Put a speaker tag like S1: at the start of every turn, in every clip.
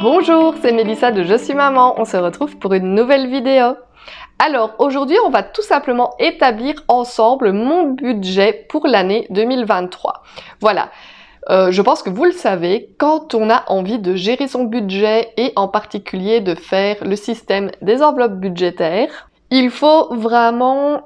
S1: Bonjour, c'est Mélissa de Je suis maman, on se retrouve pour une nouvelle vidéo. Alors aujourd'hui on va tout simplement établir ensemble mon budget pour l'année 2023. Voilà, je pense que vous le savez, quand on a envie de gérer son budget et en particulier de faire le système des enveloppes budgétaires, il faut vraiment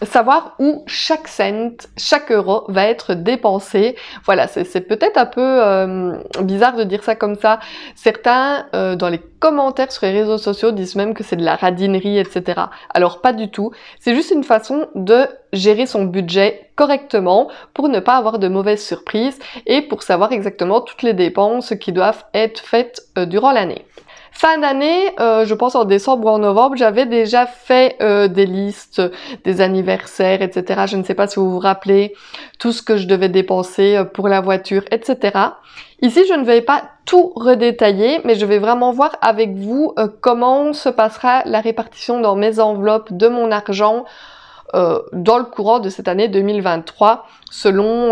S1: savoir où chaque cent, chaque euro va être dépensé. Voilà, c'est peut-être un peu bizarre de dire ça comme ça. Certains, dans les commentaires sur les réseaux sociaux, disent même que c'est de la radinerie, etc. Alors pas du tout. C'est juste une façon de gérer son budget correctement pour ne pas avoir de mauvaises surprises et pour savoir exactement toutes les dépenses qui doivent être faites durant l'année. Fin d'année, je pense en décembre ou en novembre, j'avais déjà fait des listes, des anniversaires, etc. Je ne sais pas si vous vous rappelez, tout ce que je devais dépenser pour la voiture, etc. Ici, je ne vais pas tout redétailler, mais je vais vraiment voir avec vous comment se passera la répartition dans mes enveloppes de mon argent dans le courant de cette année 2023 selon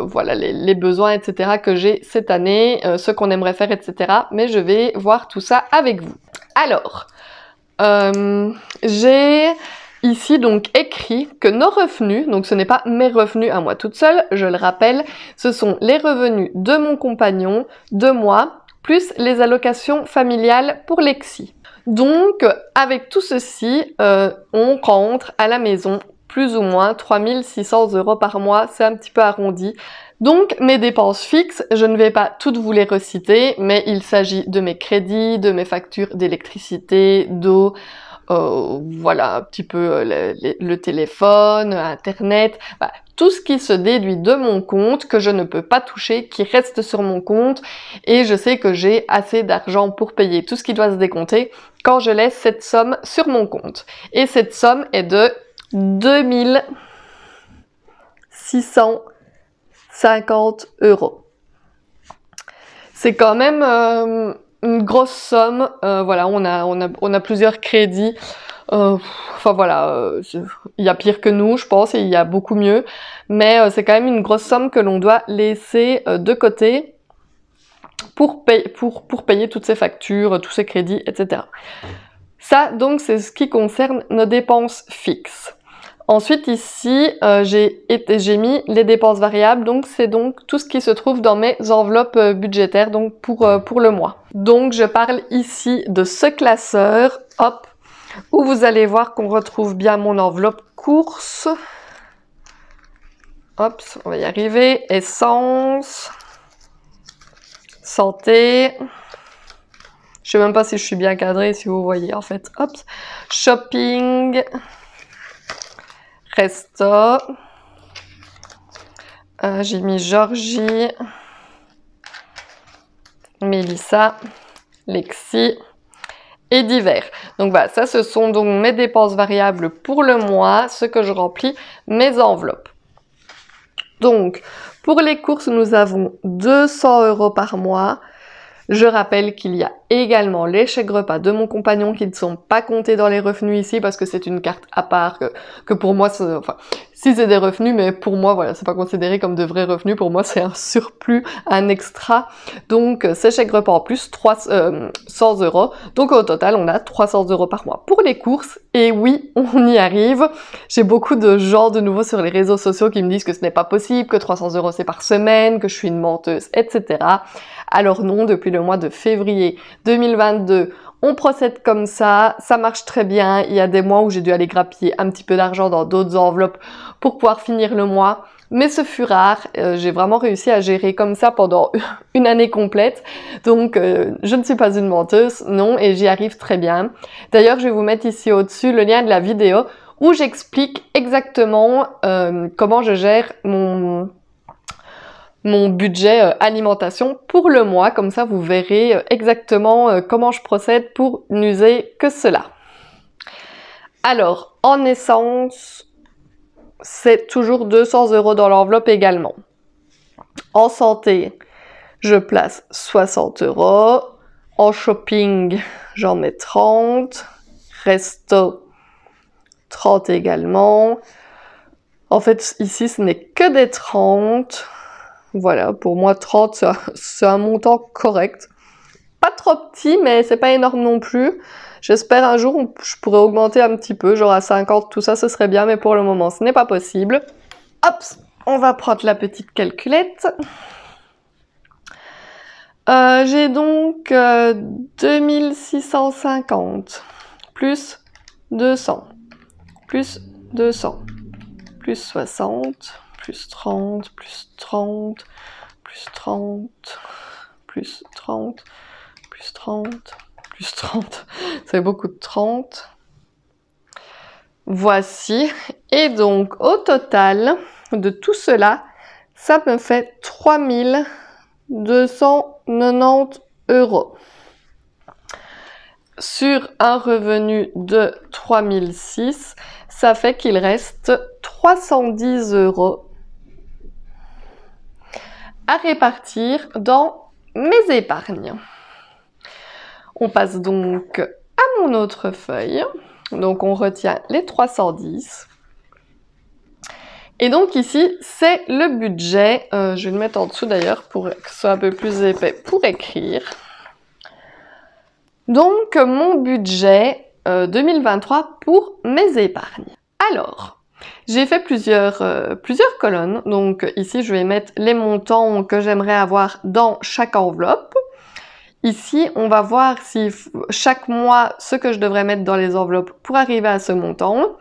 S1: voilà les besoins etc que j'ai cette année, ce qu'on aimerait faire etc. Mais je vais voir tout ça avec vous. Alors j'ai ici donc écrit que nos revenus, donc ce n'est pas mes revenus à moi toute seule, je le rappelle, ce sont les revenus de mon compagnon, de moi, plus les allocations familiales pour Lexi. Donc, avec tout ceci, on rentre à la maison plus ou moins 3600 € par mois, c'est un petit peu arrondi. Donc, mes dépenses fixes, je ne vais pas toutes vous les reciter, mais il s'agit de mes crédits, de mes factures d'électricité, d'eau, voilà, un petit peu le téléphone, Internet, bah, tout ce qui se déduit de mon compte, que je ne peux pas toucher, qui reste sur mon compte, et je sais que j'ai assez d'argent pour payer tout ce qui doit se décompter quand je laisse cette somme sur mon compte. Et cette somme est de 2650 €. C'est quand même une grosse somme. Voilà, on a plusieurs crédits. Enfin voilà, il y a pire que nous, je pense, et il y a beaucoup mieux. Mais c'est quand même une grosse somme que l'on doit laisser de côté pour payer toutes ces factures, tous ces crédits, etc. Ça, donc, c'est ce qui concerne nos dépenses fixes. Ensuite, ici, j'ai mis les dépenses variables, donc c'est donc tout ce qui se trouve dans mes enveloppes budgétaires, donc pour le mois. Donc, je parle ici de ce classeur, hop, où vous allez voir qu'on retrouve bien mon enveloppe courses. Hop, on va y arriver. Essence, santé. Je sais même pas si je suis bien cadrée, si vous voyez, en fait. Hop, shopping. Resto, j'ai mis Georgie, Mélissa, Lexi et divers. Donc voilà, ça ce sont donc mes dépenses variables pour le mois, ce que je remplis mes enveloppes. Donc pour les courses, nous avons 200 € par mois. Je rappelle qu'il y a également les chèques repas de mon compagnon qui ne sont pas comptés dans les revenus ici parce que c'est une carte à part que pour moi, enfin, si c'est des revenus, mais pour moi, voilà, c'est pas considéré comme de vrais revenus. Pour moi, c'est un surplus, un extra. Donc, ces chèques repas en plus, 100 €. Donc, au total, on a 300 € par mois pour les courses. Et oui, on y arrive. J'ai beaucoup de gens de nouveau sur les réseaux sociaux qui me disent que ce n'est pas possible, que 300 € c'est par semaine, que je suis une menteuse, etc. Alors non, depuis le mois de février 2022, on procède comme ça marche très bien. Il y a des mois où j'ai dû aller grappiller un petit peu d'argent dans d'autres enveloppes pour pouvoir finir le mois, mais ce fut rare. J'ai vraiment réussi à gérer comme ça pendant une année complète, donc je ne suis pas une menteuse, non, et j'y arrive très bien. D'ailleurs, je vais vous mettre ici au-dessus le lien de la vidéo où j'explique exactement comment je gère mon budget alimentation pour le mois, comme ça vous verrez exactement comment je procède pour n'user que cela. Alors, en essence, c'est toujours 200 € dans l'enveloppe également. En santé, je place 60 €. En shopping, j'en mets 30. Resto, 30 également. En fait, ici, ce n'est que des 30. Voilà, pour moi, 30, c'est un montant correct. pas trop petit, mais c'est pas énorme non plus. J'espère un jour, je pourrais augmenter un petit peu, genre à 50, tout ça, ce serait bien, mais pour le moment, ce n'est pas possible. Hop, on va prendre la petite calculette. J'ai donc 2650 plus 200 plus 200 plus 60 plus 30 plus 30 plus 30 plus 30 plus 30 plus 30. Ça fait beaucoup de 30. Voici. Et donc, au total de tout cela, ça me fait 3290 €. Sur un revenu de 3006, ça fait qu'il reste 310 € à répartir dans mes épargnes. On passe donc à mon autre feuille. Donc on retient les 310. Et donc ici, c'est le budget. Je vais le mettre en dessous d'ailleurs pour que ce soit un peu plus épais pour écrire. Donc mon budget 2023 pour mes épargnes. Alors, j'ai fait plusieurs colonnes. Donc ici, je vais mettre les montants que j'aimerais avoir dans chaque enveloppe. Ici, on va voir si chaque mois, ce que je devrais mettre dans les enveloppes pour arriver à ce montant.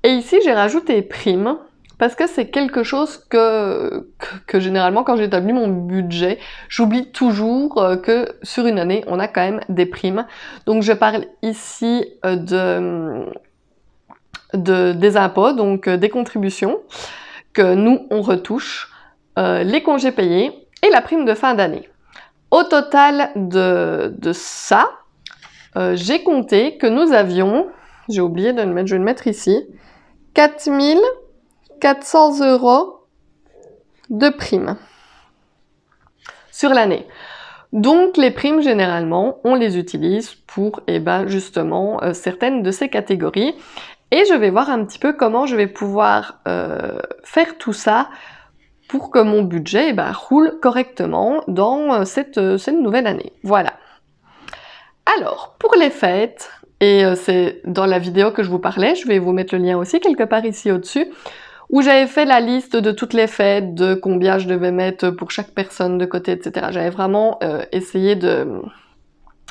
S1: Et ici, j'ai rajouté primes parce que c'est quelque chose que généralement, quand j'établis mon budget, j'oublie toujours que sur une année, on a quand même des primes. Donc, je parle ici des impôts, donc des contributions que nous, on retouche, les congés payés et la prime de fin d'année. Au total de ça, j'ai compté que nous avions, j'ai oublié de le mettre, je vais le mettre ici, 4400 € de primes sur l'année. Donc les primes, généralement, on les utilise pour justement certaines de ces catégories. Et je vais voir un petit peu comment je vais pouvoir faire tout ça pour que mon budget roule correctement dans cette nouvelle année. Voilà. Alors, pour les fêtes, et c'est dans la vidéo que je vous parlais, je vais vous mettre le lien aussi quelque part ici au-dessus, où j'avais fait la liste de toutes les fêtes, de combien je devais mettre pour chaque personne de côté, etc. J'avais vraiment essayé de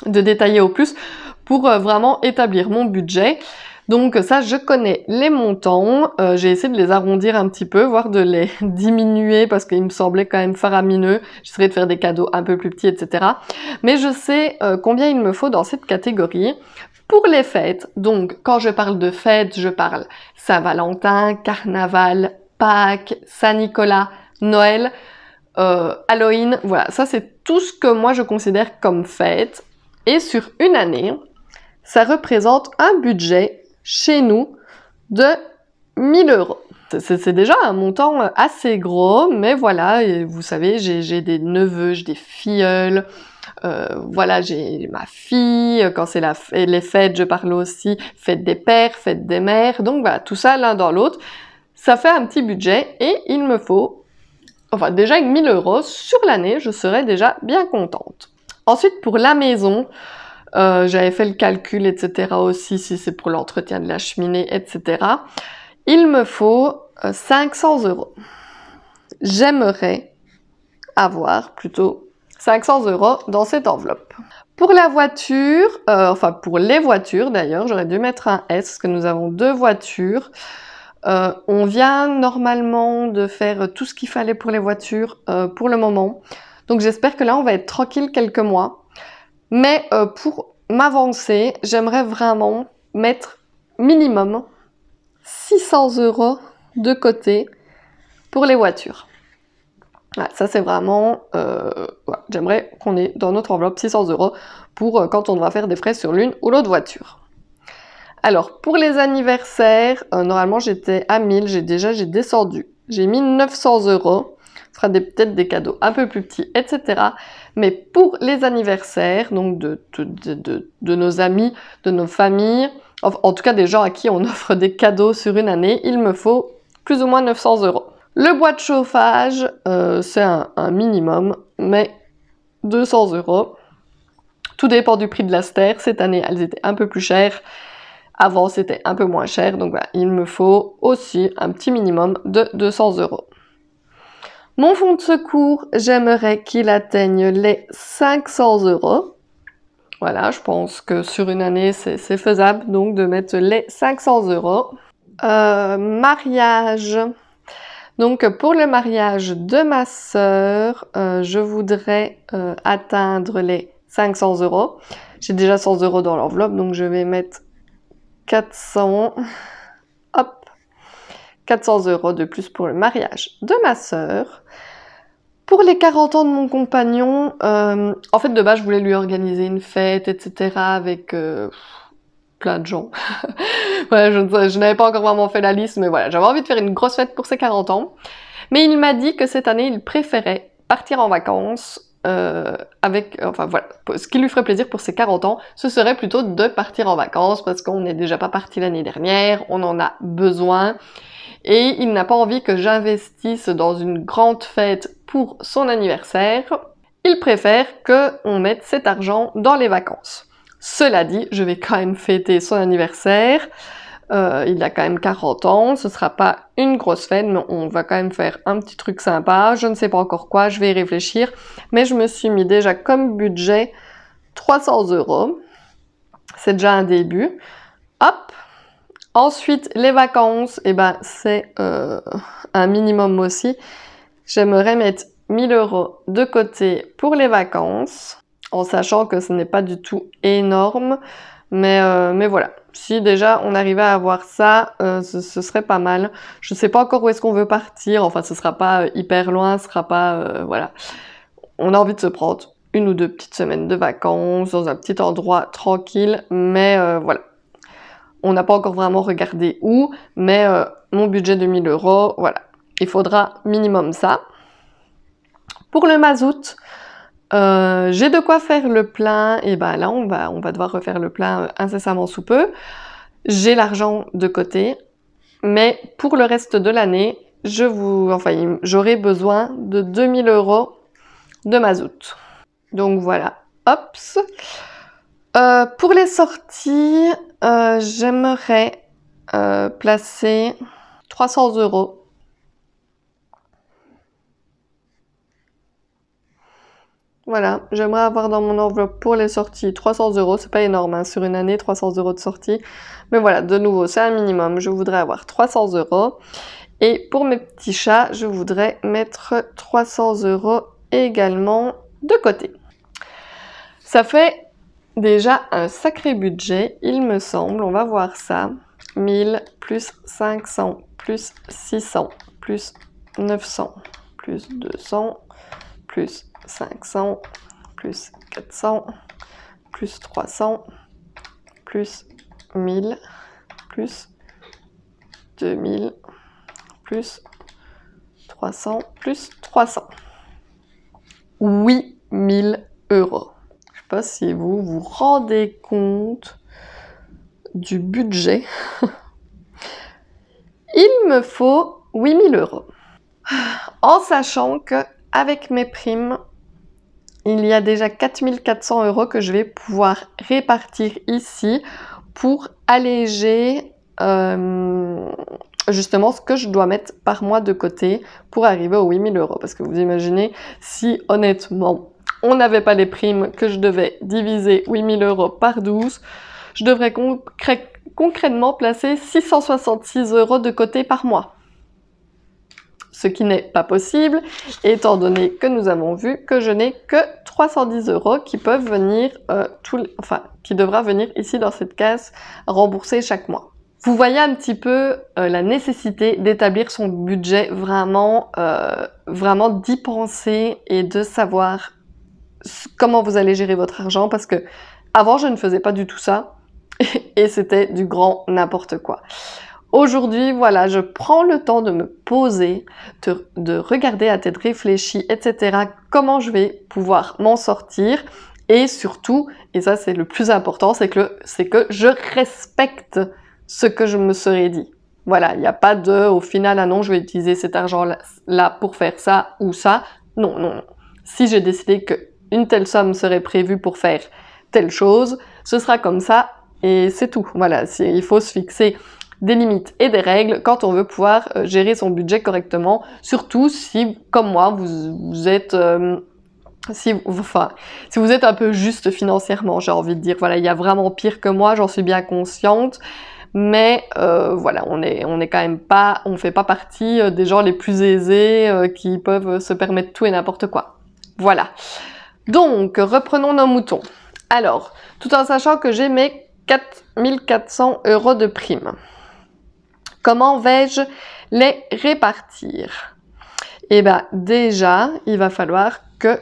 S1: détailler au plus pour vraiment établir mon budget. Donc ça, je connais les montants, j'ai essayé de les arrondir un petit peu, voire de les diminuer parce qu'il me semblait quand même faramineux. J'essaierai de faire des cadeaux un peu plus petits, etc. Mais je sais combien il me faut dans cette catégorie. Pour les fêtes, donc quand je parle de fêtes, je parle Saint-Valentin, Carnaval, Pâques, Saint-Nicolas, Noël, Halloween, voilà. Ça, c'est tout ce que moi je considère comme fête. Et sur une année, ça représente un budget chez nous de 1000 €. C'est déjà un montant assez gros, mais voilà, et vous savez, j'ai des neveux, j'ai des filleuls, voilà, j'ai ma fille, quand c'est les fêtes, je parle aussi fête des pères, fête des mères, donc voilà, tout ça l'un dans l'autre, ça fait un petit budget et il me faut, enfin déjà avec 1000 € sur l'année, je serais déjà bien contente. Ensuite, pour la maison, j'avais fait le calcul, etc. aussi, si c'est pour l'entretien de la cheminée, etc. Il me faut 500 €. J'aimerais avoir plutôt 500 € dans cette enveloppe. Pour la voiture, enfin pour les voitures d'ailleurs, j'aurais dû mettre un S parce que nous avons 2 voitures. On vient normalement de faire tout ce qu'il fallait pour les voitures pour le moment. Donc j'espère que là on va être tranquille quelques mois. Mais pour m'avancer, j'aimerais vraiment mettre minimum 600 € de côté pour les voitures. Voilà, ça c'est vraiment, voilà, j'aimerais qu'on ait dans notre enveloppe 600 € pour quand on devra faire des frais sur l'une ou l'autre voiture. Alors pour les anniversaires, normalement j'étais à 1000, j'ai descendu. J'ai mis 900 €. On fera peut-être des cadeaux un peu plus petits, etc. Mais pour les anniversaires, donc de nos amis, de nos familles, en tout cas des gens à qui on offre des cadeaux sur une année, il me faut plus ou moins 900 €. Le bois de chauffage, c'est un minimum, mais 200 €. Tout dépend du prix de la ster. Cette année, elles étaient un peu plus chères. Avant, c'était un peu moins cher. Donc voilà, il me faut aussi un petit minimum de 200 €. Mon fonds de secours, j'aimerais qu'il atteigne les 500 €. Voilà, je pense que sur une année, c'est faisable, donc de mettre les 500 €. Mariage. Donc pour le mariage de ma sœur, je voudrais atteindre les 500 €. J'ai déjà 100 € dans l'enveloppe, donc je vais mettre 400. Hop, 400 € de plus pour le mariage de ma sœur. Pour les 40 ans de mon compagnon, en fait de base je voulais lui organiser une fête, etc. avec plein de gens. Ouais, je n'avais pas encore vraiment fait la liste, mais voilà, j'avais envie de faire une grosse fête pour ses 40 ans. Mais il m'a dit que cette année, il préférait partir en vacances enfin voilà, ce qui lui ferait plaisir pour ses 40 ans, ce serait plutôt de partir en vacances parce qu'on n'est déjà pas parti l'année dernière, on en a besoin. Et il n'a pas envie que j'investisse dans une grande fête pour son anniversaire. Il préfère qu'on mette cet argent dans les vacances. Cela dit, je vais quand même fêter son anniversaire. Il a quand même 40 ans, ce sera pas une grosse fête, mais on va quand même faire un petit truc sympa. Je ne sais pas encore quoi, je vais y réfléchir. Mais je me suis mis déjà comme budget 300 €. C'est déjà un début. Hop! Ensuite, les vacances, eh ben, c'est un minimum aussi. J'aimerais mettre 1000 € de côté pour les vacances, en sachant que ce n'est pas du tout énorme. Mais voilà, si déjà on arrivait à avoir ça, ce serait pas mal. Je sais pas encore où est-ce qu'on veut partir, enfin ce sera pas hyper loin, ce sera pas... voilà. On a envie de se prendre 1 ou 2 petites semaines de vacances dans un petit endroit tranquille, mais voilà. On n'a pas encore vraiment regardé où, mais mon budget de 1000 €, voilà. Il faudra minimum ça. Pour le mazout, j'ai de quoi faire le plein, et ben là on va devoir refaire le plein incessamment sous peu. J'ai l'argent de côté, mais pour le reste de l'année, j'aurai besoin de 2000 € de mazout. Donc voilà, hops. Pour les sorties, j'aimerais placer 300 €. Voilà, j'aimerais avoir dans mon enveloppe pour les sorties 300 €, c'est pas énorme, hein, sur une année, 300 € de sortie. Mais voilà, de nouveau, c'est un minimum, je voudrais avoir 300 €. Et pour mes petits chats, je voudrais mettre 300 € également de côté. Ça fait déjà un sacré budget, il me semble, on va voir ça. 1000 plus 500 plus 600 plus 900 plus 200 plus 500 plus 400 plus 300 plus 1000 plus 2000 plus 300 plus 300. 8000 €. Je sais pas si vous vous rendez compte du budget. Il me faut 8000 €. En sachant que avec mes primes, il y a déjà 4400 € que je vais pouvoir répartir ici pour alléger justement ce que je dois mettre par mois de côté pour arriver aux 8000 €. Parce que vous imaginez, si honnêtement on n'avait pas les primes, que je devais diviser 8000 € par 12, je devrais concrètement placer 666 € de côté par mois. Ce qui n'est pas possible, étant donné que nous avons vu que je n'ai que 310 € qui peuvent venir, qui devra venir ici dans cette case rembourser chaque mois. Vous voyez un petit peu la nécessité d'établir son budget, vraiment d'y penser et de savoir comment vous allez gérer votre argent, parce que avant je ne faisais pas du tout ça et c'était du grand n'importe quoi. Aujourd'hui, voilà, je prends le temps de me poser, de regarder à tête réfléchie, etc., comment je vais pouvoir m'en sortir. Et surtout, et ça c'est le plus important, c'est que je respecte ce que je me serais dit. Voilà, il n'y a pas de, au final, ah non, je vais utiliser cet argent-là pour faire ça ou ça. Non, non, non. Si j'ai décidé qu'une telle somme serait prévue pour faire telle chose, ce sera comme ça et c'est tout. Voilà, il faut se fixer des limites et des règles quand on veut pouvoir gérer son budget correctement, surtout si, comme moi, vous êtes... si vous êtes un peu juste financièrement, j'ai envie de dire, voilà, il y a vraiment pire que moi, j'en suis bien consciente, mais voilà, on est quand même pas, on fait pas partie des gens les plus aisés qui peuvent se permettre tout et n'importe quoi. Voilà. Donc, reprenons nos moutons. Alors, tout en sachant que j'ai mes 4400 € de primes. Comment vais-je les répartir? Eh bien, déjà, il va falloir que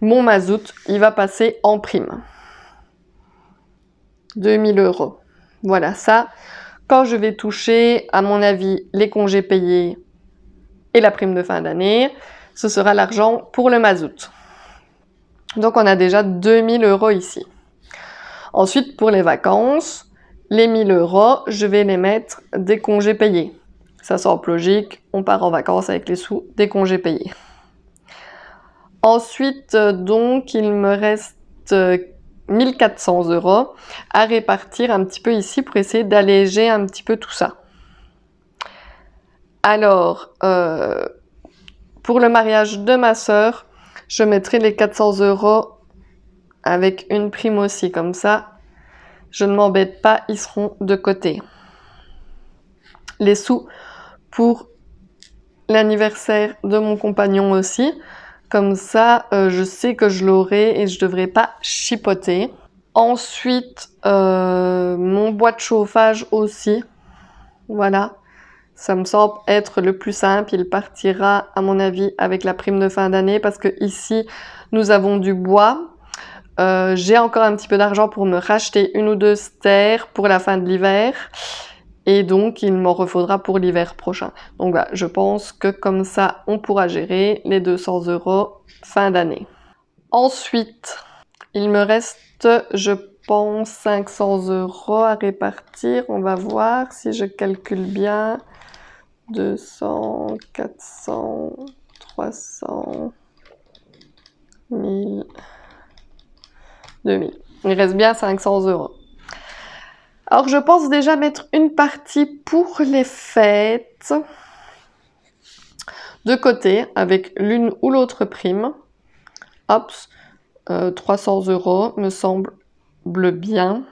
S1: mon mazout, il va passer en prime. 2000 €. Voilà, ça, quand je vais toucher, à mon avis, les congés payés et la prime de fin d'année, ce sera l'argent pour le mazout. Donc, on a déjà 2000 € ici. Ensuite, pour les vacances, les 1000 €, je vais les mettre des congés payés. Ça semble logique, on part en vacances avec les sous des congés payés. Ensuite, donc, il me reste 1400 € à répartir un petit peu ici pour essayer d'alléger un petit peu tout ça. Alors, pour le mariage de ma sœur, je mettrai les 400 € avec une prime aussi, comme ça, je ne m'embête pas, ils seront de côté. Les sous pour l'anniversaire de mon compagnon aussi, comme ça, je sais que je l'aurai et je devrais pas chipoter. Ensuite, mon bois de chauffage aussi, voilà. Ça me semble être le plus simple. Il partira, à mon avis, avec la prime de fin d'année parce que ici, nous avons du bois. J'ai encore un petit peu d'argent pour me racheter une ou deux stères pour la fin de l'hiver. Et donc, il m'en refaudra pour l'hiver prochain. Donc voilà, je pense que comme ça, on pourra gérer les 200 € fin d'année. Ensuite, il me reste, je pense, 500 € à répartir. On va voir si je calcule bien. 200, 400, 300, 1000, 2000. Il reste bien 500 €. Alors, je pense déjà mettre une partie pour les fêtes de côté avec l'une ou l'autre prime. Hop, 300 € me semble bien.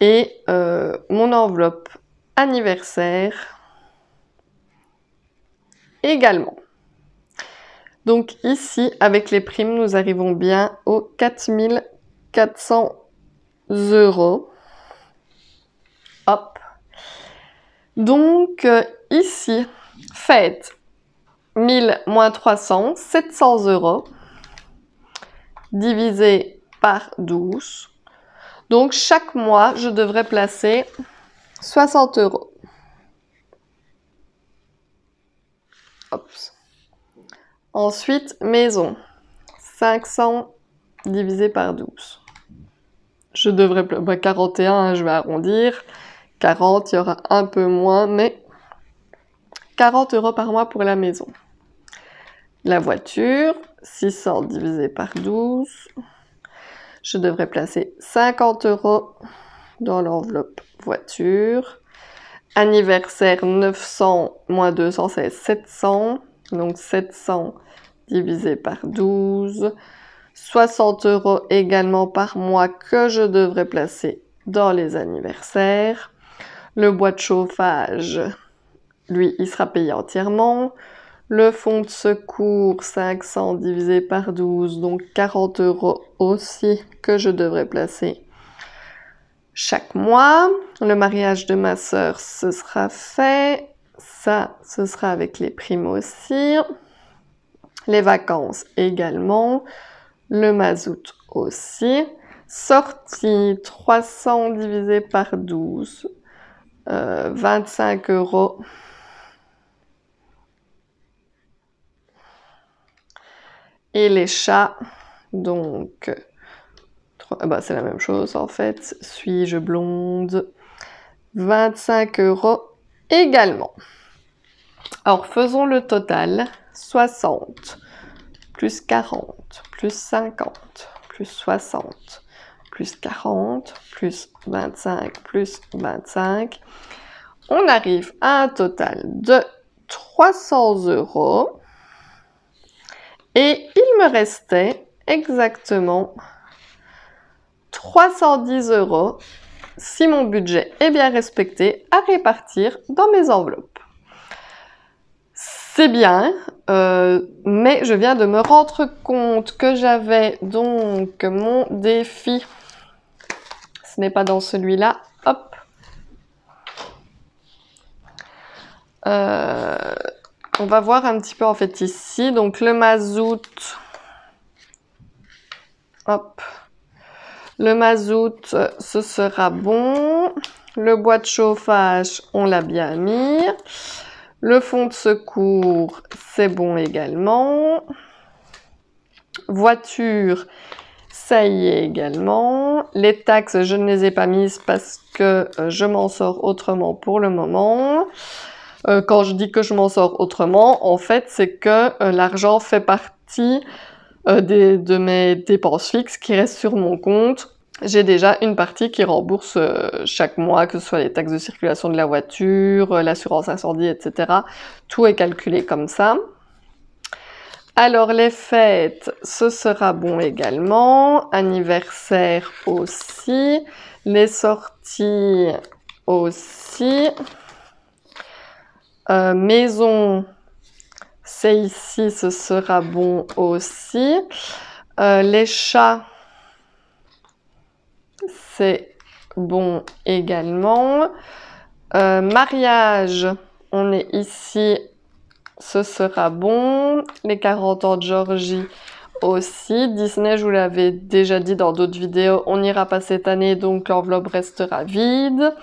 S1: Et mon enveloppe anniversaire également. Donc ici, avec les primes, nous arrivons bien aux 4400 €. Hop. Donc ici, faites 1000 moins 300, 700 € divisé par 12. Donc chaque mois, je devrais placer 60 €. Hop. Ensuite, maison. 500 divisé par 12. Je devrais... 41, je vais arrondir. 40, il y aura un peu moins, mais 40 € par mois pour la maison. La voiture, 600 divisé par 12. Je devrais placer 50 € dans l'enveloppe voiture. Anniversaire, 900 moins 200, c'est 700. Donc 700 divisé par 12. 60 € également par mois que je devrais placer dans les anniversaires. Le bois de chauffage, lui, il sera payé entièrement. Le fonds de secours, 500 divisé par 12, donc 40 € aussi que je devrais placer chaque mois. Le mariage de ma sœur, ce sera fait. Ça, ce sera avec les primes aussi. Les vacances également. Le mazout aussi. Sortie, 300 divisé par 12. 25 €. Et les chats, donc, c'est la même chose en fait. Suis-je blonde? 25 € également. Alors, faisons le total. 60, plus 40, plus 50, plus 60, plus 40, plus 25, plus 25. On arrive à un total de 300 €. Et il me restait exactement 310 € si mon budget est bien respecté à répartir dans mes enveloppes. C'est bien, mais je viens de me rendre compte que j'avais donc mon défi. Ce n'est pas dans celui-là. Hop. On va voir un petit peu en fait ici. Donc le mazout. Hop. Le mazout, ce sera bon. Le bois de chauffage, on l'a bien mis. Le fond de secours, c'est bon également. Voiture, ça y est également. Les taxes, je ne les ai pas mises parce que je m'en sors autrement pour le moment. Quand je dis que je m'en sors autrement, en fait, c'est que l'argent fait partie de mes dépenses fixes qui restent sur mon compte. J'ai déjà une partie qui rembourse chaque mois, que ce soit les taxes de circulation de la voiture, l'assurance incendie, etc. Tout est calculé comme ça. Alors les fêtes, ce sera bon également. Anniversaire aussi. Les sorties aussi. Maison, c'est ici, ce sera bon aussi. Les chats, c'est bon également. Mariage, on est ici, ce sera bon. Les 40 ans de Georgie aussi. Disney, je vous l'avais déjà dit dans d'autres vidéos, on n'ira pas cette année, donc l'enveloppe restera vide.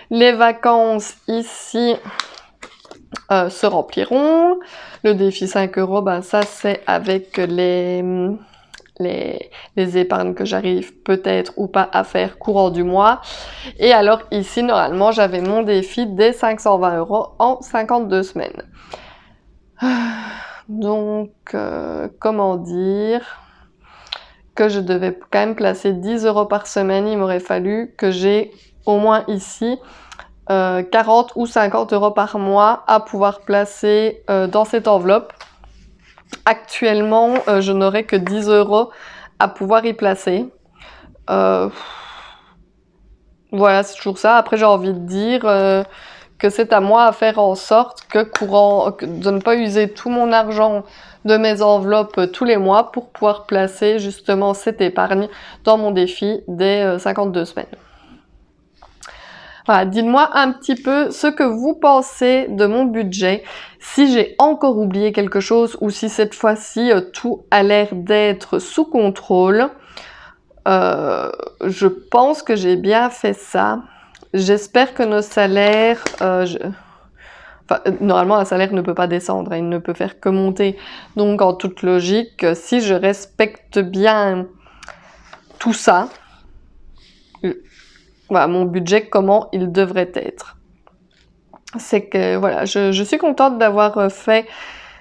S1: Les vacances ici se rempliront. Le défi 5 €, ben ça c'est avec les épargnes que j'arrive peut-être ou pas à faire courant du mois. Et alors ici, normalement, j'avais mon défi des 520 € en 52 semaines. Donc, comment dire que je devais quand même placer 10 € par semaine. Il m'aurait fallu que j'ai au moins ici 40 ou 50 € par mois à pouvoir placer dans cette enveloppe. Actuellement, je n'aurai que 10 € à pouvoir y placer. Voilà, c'est toujours ça. Après, j'ai envie de dire que c'est à moi à faire en sorte que de ne pas user tout mon argent de mes enveloppes tous les mois pour pouvoir placer justement cette épargne dans mon défi des 52 semaines. Voilà, dites-moi un petit peu ce que vous pensez de mon budget, si j'ai encore oublié quelque chose ou si cette fois-ci tout a l'air d'être sous contrôle. Je pense que j'ai bien fait ça. J'espère que nos salaires... Enfin, normalement, un salaire ne peut pas descendre, hein, il ne peut faire que monter. Donc, en toute logique, si je respecte bien tout ça, voilà, mon budget, comment il devrait être. C'est que, voilà, je suis contente d'avoir fait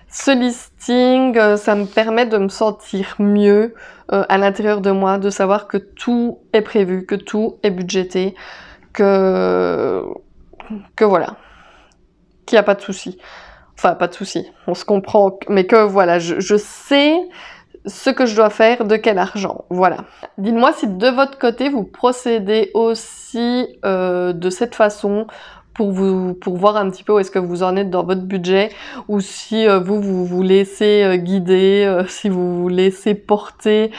S1: ce listing. Ça me permet de me sentir mieux à l'intérieur de moi, de savoir que tout est prévu, que tout est budgété, que voilà, qu'il n'y a pas de souci. Enfin, pas de souci, on se comprend, mais que voilà, je sais ce que je dois faire, de quel argent, voilà. Dites-moi si de votre côté, vous procédez aussi de cette façon pour voir un petit peu où est-ce que vous en êtes dans votre budget, ou si vous vous laissez guider, si vous vous laissez porter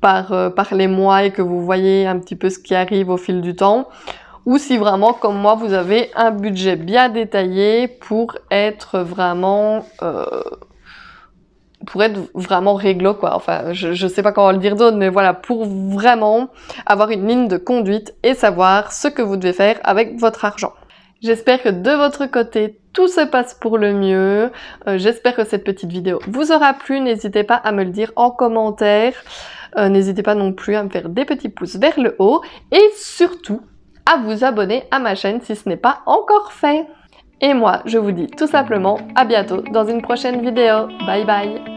S1: par les mois et que vous voyez un petit peu ce qui arrive au fil du temps, ou si vraiment, comme moi, vous avez un budget bien détaillé pour être vraiment réglo, quoi. Enfin, je sais pas comment le dire d'autre, mais voilà, pour vraiment avoir une ligne de conduite et savoir ce que vous devez faire avec votre argent. J'espère que de votre côté, tout se passe pour le mieux. J'espère que cette petite vidéo vous aura plu. N'hésitez pas à me le dire en commentaire. N'hésitez pas non plus à me faire des petits pouces vers le haut. Et surtout, à vous abonner à ma chaîne si ce n'est pas encore fait. Et moi, je vous dis tout simplement à bientôt dans une prochaine vidéo. Bye bye!